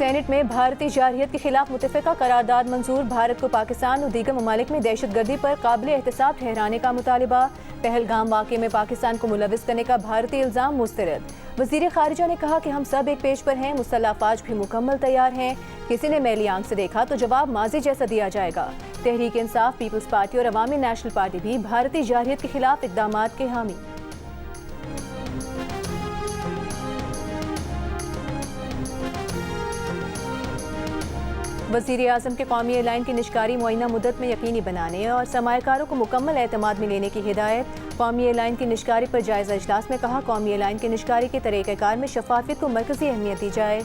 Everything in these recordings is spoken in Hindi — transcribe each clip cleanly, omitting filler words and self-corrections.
सेनेट में भारतीय जारहियत के खिलाफ मुतफ़िका करारदाद मंजूर। भारत को पाकिस्तान और दीगर ममालिक में दहशतगर्दी पर काबिल एहतसाब ठहराने का मुतालिबा। पहलगाम वाक़े में पाकिस्तान को मुलविस करने का भारतीय इल्ज़ाम मुस्तरद। वज़ीर ख़ारिजा ने कहा कि हम सब एक पेज पर हैं, मुसल्लह अफ़वाज भी मुकम्मल तैयार हैं। किसी ने मैली आंख से देखा तो जवाब माजी जैसा दिया जाएगा। तहरीक इंसाफ, पीपल्स पार्टी और अवामी नेशनल पार्टी भी भारतीय जारहियत के खिलाफ इक़दामात के हामी। वज़ीर आज़म के कौमी एयरलाइन की निजकारी मुअय्यना मुद्दत में यकीनी बनाने और सरमायाकारों को मुकम्मल एतमाद में लेने की हिदायत। कौमी एयरलाइन की निजकारी पर जायज़ा इजलास में कहा, कौमी एयरलाइन की निजकारी के तरीक़ेकार में शफाफियत को मरकज़ी अहमियत दी जाए।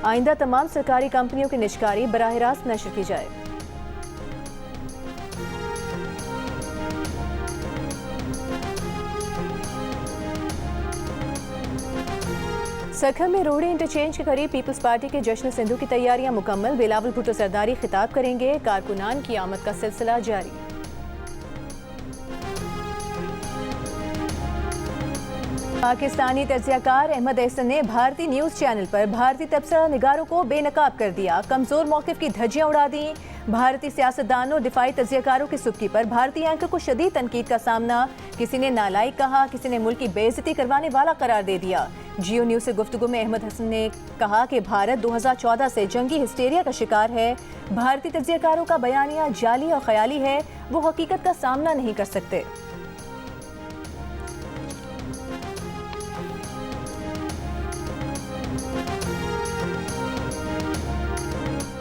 आइंदा तमाम सरकारी कंपनियों की निजकारी बराह रास्त नशर की जाए। सरखम में रोहड़ी इंटरचेंज के करीब पीपल्स पार्टी के जश्न सिंधु की तैयारियां मुकम्मल। बिलावल भुट्टो सरदारी खिताब करेंगे। कारकुनान की आमद का सिलसिला जारी। पाकिस्तानी तज्ज़ियाकार अहमद एहसन ने भारतीय न्यूज़ चैनल पर भारतीय तबसरा निगारों को बेनकाब कर दिया। कमज़ोर मौक़िफ़ की धज्जियां उड़ा दी। भारतीय सियासतदानों और दिफाई तज्ज़ियाकारों की सुबकी पर भारतीय एंकर को शदीद तनकीद का सामना। किसी ने नालायक कहा, किसी ने मुल्क की बेइज्जती करवाने वाला करार दे दिया। जियो न्यूज़ से गुफ्तगू में अहमद हसन ने कहा कि भारत 2014 से जंगी हिस्टेरिया का शिकार है। भारतीय तज्ज़ियाकारों का बयानिया जाली और ख्याली है, वो हकीकत का सामना नहीं कर सकते।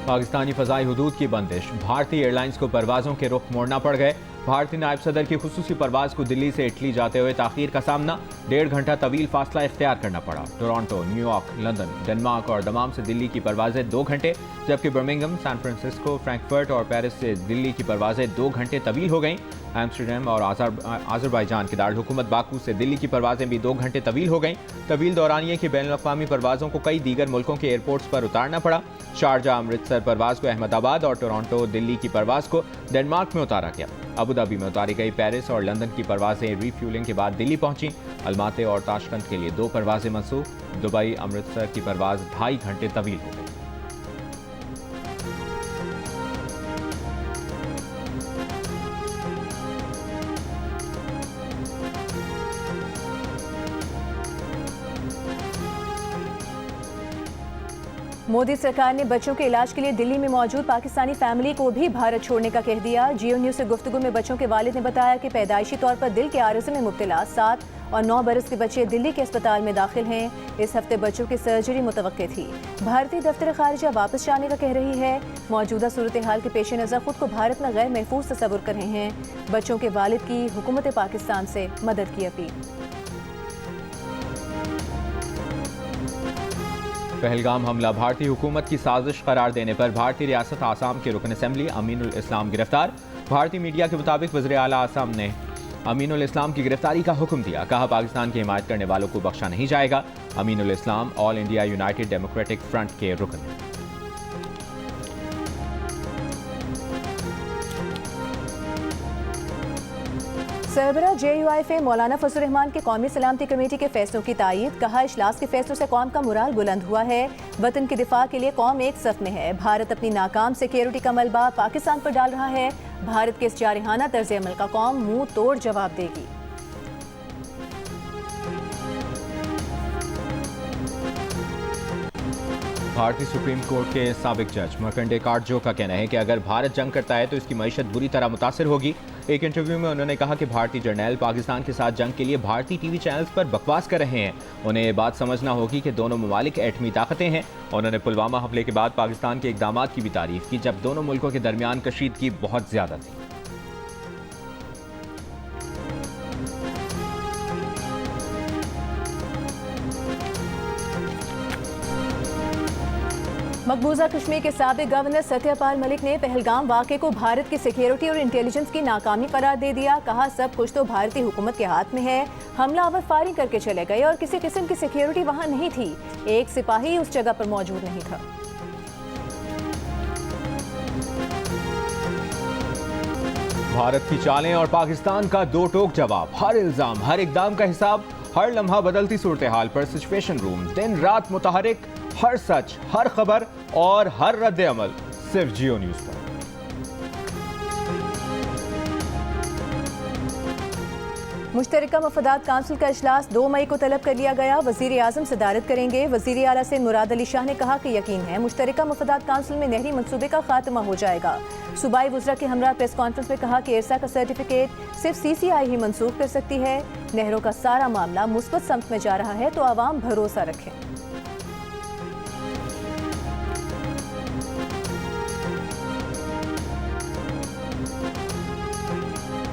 पाकिस्तानी फ़ज़ाई हुदूद की बंदिश, भारतीय एयरलाइंस को परवाज़ों के रुख मोड़ना पड़ गए। भारतीय नायब सदर की खुसूसी परवाज़ को दिल्ली से इटली जाते हुए ताख़ीर का सामना, 1.5 घंटा तवील फासला इख्तियार करना पड़ा। टोरंटो, न्यूयॉर्क, लंदन, डेनमार्क और दमाम से दिल्ली की परवाज़ें 2 घंटे, जबकि बर्मिंघम, सैन फ्रांसिस्को, फ्रैंकफर्ट और पेरिस से दिल्ली की परवाज़ें 2 घंटे तवील हो गईं। एम्स्टर्डम और आज़रबाईजान के दारुल-हुकूमत बाकू से दिल्ली की परवाज़ें भी 2 घंटे तवील हो गईं। तवील दौरानिए की बैनुल-अक़वामी परवाज़ों को कई दीगर मुल्कों के एयरपोर्ट्स पर उतारना पड़ा। शारजा अमृतसर परवाज़ को अहमदाबाद और टोरंटो दिल्ली की परवाज़ को डेनमार्क में उतारा गया। अबू धाबी में उतारी गई पेरिस और लंदन की परवाज़ें रीफ्यूलिंग के बाद दिल्ली पहुंची। अलमाते और ताशकंद के लिए 2 परवाज़ें मंसूख। दुबई अमृतसर की परवाज़ 2.5 घंटे तवील हो गई। मोदी सरकार ने बच्चों के इलाज के लिए दिल्ली में मौजूद पाकिस्तानी फैमिली को भी भारत छोड़ने का कह दिया। जियो न्यूज़ से गुफ्तगू में बच्चों के वालिद ने बताया कि पैदाइशी तौर पर दिल के आरज़े में मुब्तला 7 और 9 बरस के बच्चे दिल्ली के अस्पताल में दाखिल हैं। इस हफ्ते बच्चों की सर्जरी मुतवक्के थी। भारतीय दफ्तर ख़ारिजा वापस जाने का कह रही है। मौजूदा सूरत हाल के पेश नज़र खुद को भारत में गैर महफूज तस्वुर कर रहे हैं। बच्चों के वालिद की हुकूमत पाकिस्तान से मदद की अपील। पहलगाम हमला भारतीय हुकूमत की साजिश करार देने पर भारतीय रियासत आसाम के रुकन असम्बली अमीनुल इस्लाम गिरफ्तार। भारतीय मीडिया के मुताबिक वज़ीर आला आसाम ने अमीनुल इस्लाम की गिरफ्तारी का हुक्म दिया। कहा, पाकिस्तान की हिमायत करने वालों को बख्शा नहीं जाएगा। Aminul Islam all India United Democratic Front के रुकन हैं। सरबरा JUIF मौलाना फजल रहमान के कौमी सलामती कमेटी के फैसलों की तायीद। कहा, इजलास के फैसलों से कौम का मुराल बुलंद हुआ है। वतन के दिफा के लिए कौम एक सफ में है। भारत अपनी नाकाम सिक्योरिटी का मलबा पाकिस्तान पर डाल रहा है। भारत के इस जारहाना तर्ज अमल का कौम मुंह तोड़ जवाब देगी। भारतीय सुप्रीम कोर्ट के साबिक जज मर्कंडे कार्डजो का कहना है कि अगर भारत जंग करता है तो इसकी मईशत बुरी तरह मुतासर होगी। एक इंटरव्यू में उन्होंने कहा कि भारतीय जर्नैल पाकिस्तान के साथ जंग के लिए भारतीय टीवी चैनल्स पर बकवास कर रहे हैं। उन्हें ये बात समझना होगी कि दोनों ममालिक एटमी ताकतें हैं। उन्होंने पुलवामा हमले के बाद पाकिस्तान के इकदाम की भी तारीफ की, जब दोनों मुल्कों के दरमियान कशीदगी बहुत ज्यादा थी। मकबूजा कश्मीर के साबिक गवर्नर सत्यपाल मलिक ने पहलगाम वाक़े को भारत की सिक्योरिटी और इंटेलिजेंस की नाकामी करार दे दिया। कहा, सब कुछ तो भारतीय हुकूमत के हाथ में है। हमलावर फायरिंग करके चले गए और किसी किस्म की सिक्योरिटी वहां नहीं थी। एक सिपाही उस जगह पर मौजूद नहीं था। भारत की चालें और पाकिस्तान का दो टोक जवाब। हर इल्जाम, हर इकदाम का हिसाब हर लम्हा बदलती सूरत हाल पर सिचुएशन रूम, दिन रात मुतहरिक, हर सच, हर खबर और हर रद्द अमल सिर्फ जियो न्यूज पर। मुश्तरका मफादात काउंसिल का इजलास 2 मई को तलब कर लिया गया। वजीर आजम सदारत करेंगे। वजीर आला से मुराद अली शाह ने कहा कि यकीन है मुश्तरका मफादात काउंसिल में नहरी मंसूबे का खात्मा हो जाएगा। सूबाई वज़रा के हमरा प्रेस कॉन्फ्रेंस में कहा कि इरसा का सर्टिफिकेट सिर्फ CCI ही मंसूख कर सकती है। नहरों का सारा मामला मुस्बत समत में जा रहा है तो आवाम भरोसा रखें।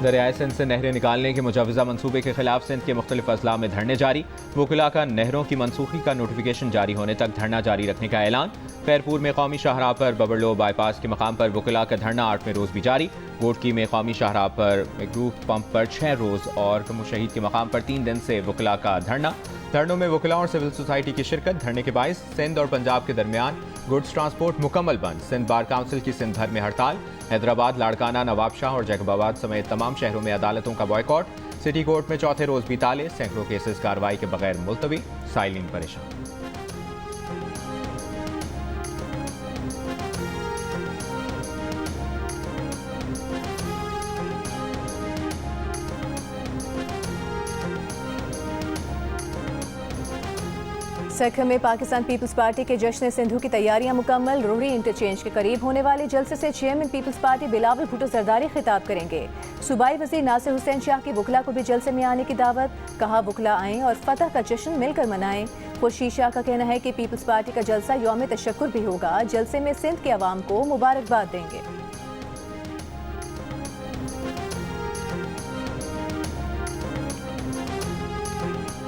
दरियाए सिंध से नहरें निकालने के मुजवज़ा मनसूबे के खिलाफ सिंध के मुख्तलिफ अजला में धरने जारी। वकिला का नहरों की मनसूखी का नोटिफिकेशन जारी होने तक धरना जारी रखने का ऐलान। खैरपुर में कौमी शाहराह पर बबरलो बाईपास के मकाम पर वकिला का धरना 8वें रोज भी जारी। गोटकी में कौमी शाहराह पर मैग्रूफ पंप पर 6 रोज और शहीद के मकाम पर 3 दिन से वकिला का धरना। धरनों में वकिला और सिविल सोसाइटी की शिरकत। धरने के बायस सिंध और पंजाब के दरमियान गुड्स ट्रांसपोर्ट मुकम्मल बंद। सिंध बार काउंसिल की सिंध भर में हड़ताल। हैदराबाद, लाड़काना, नवाबशाह और जैकबाबाद समेत तमाम शहरों में अदालतों का बॉयकॉट। सिटी कोर्ट में चौथे रोज भी ताले। सैकड़ों केसेस कार्रवाई के बगैर मुलतवी। साइलिन परेशान। सखर में पाकिस्तान पीपल्स पार्टी के जश्न सिंधु की तैयारियां मुकम्मल। रोहड़ी इंटरचेंज के करीब होने वाले जलसे से चेयरमैन पीपल्स पार्टी बिलावल भुट्टो जरदारी खिताब करेंगे। सूबाई वजीर नासिर हुसैन शाह की वकला को भी जलसे में आने की दावत। कहा वकला आएँ और फतह का जश्न मिलकर मनाएं। खुर्शीद शाह का कहना है कि पीपल्स पार्टी का जलसा यौम तशक्कुर भी होगा। जलसे में सिंध के अवाम को मुबारकबाद देंगे।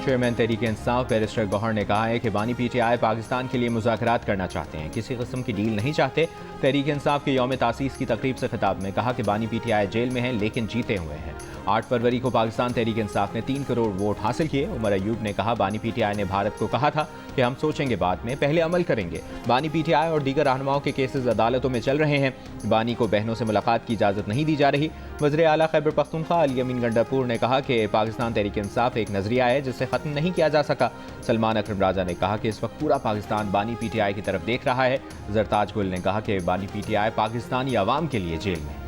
चेयरमैन तहरीक इंसाफ बैरिस्टर गौहर ने कहा है कि बानी PTI पाकिस्तान के लिए मुज़ाकरात करना चाहते हैं, किसी किस्म की डील नहीं चाहते। तहरीक इंसाफ के यौम तासीस की तकरीब से खिताब में कहा कि बानी PTI जेल में हैं लेकिन जीते हुए हैं। 8 फरवरी को पाकिस्तान तहरीक इंसाफ ने 3 करोड़ वोट हासिल किए। उमर अयूब ने कहा बानी PTI ने भारत को कहा था कि हम सोचेंगे बाद में, पहले अमल करेंगे। बानी PTI और दीगर रहनुमाओं के केसेस अदालतों में चल रहे हैं। बानी को बहनों से मुलाकात की इजाज़त नहीं दी जा रही। वज़ीर आला खैबर पख्तूनख्वा अली अमीन गंडापुर ने कहा कि पाकिस्तान तहरीक इंसाफ एक नजरिया है जिसे ख़त्म नहीं किया जा सका। सलमान अकरम राजा ने कहा कि इस वक्त पूरा पाकिस्तान बानी PTI की तरफ देख रहा है। जरताज गुल ने कहा कि बानी PTI पाकिस्तानी अवाम के लिए जेल में।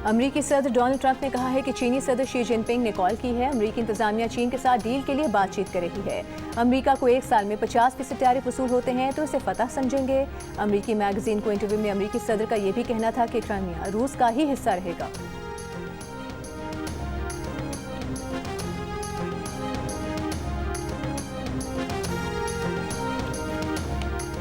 अमरीकी सदर डोनाल्ड ट्रंप ने कहा है कि चीनी सदर शी जिनपिंग ने कॉल की है। अमरीकी इंतजामिया चीन के साथ डील के लिए बातचीत कर रही है। अमरीका को 1 साल में 50% टैरिफ वसूल होते हैं तो इसे फतह समझेंगे। अमरीकी मैगजीन को इंटरव्यू में अमरीकी सदर का यह भी कहना था कि क्राइमिया रूस का ही हिस्सा रहेगा।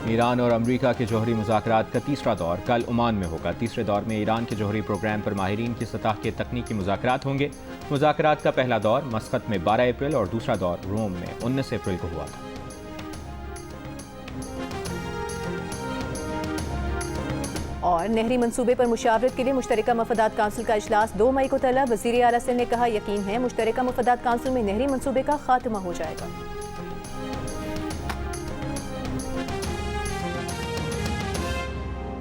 ईरान और अमरीका के जौहरी मुज़ाकरात का तीसरा दौर कल ओमान में होगा। तीसरे दौर में ईरान के जौहरी प्रोग्राम पर माहिरीन की सतह के तकनीकी मुज़ाकरात होंगे। मुज़ाकरात का पहला दौर मस्कत में 12 अप्रैल और दूसरा दौर रोम में 19 अप्रैल को हुआ था। और नहरी मंसूबे पर मुशावरत के लिए मुश्तरका मफादात काउंसिल का इजलास 2 मई को तलब। वज़ीर आला ने कहा यकीन है मुश्तरका मफादात काउंसिल में नहरी मंसूबे का खात्मा हो जाएगा।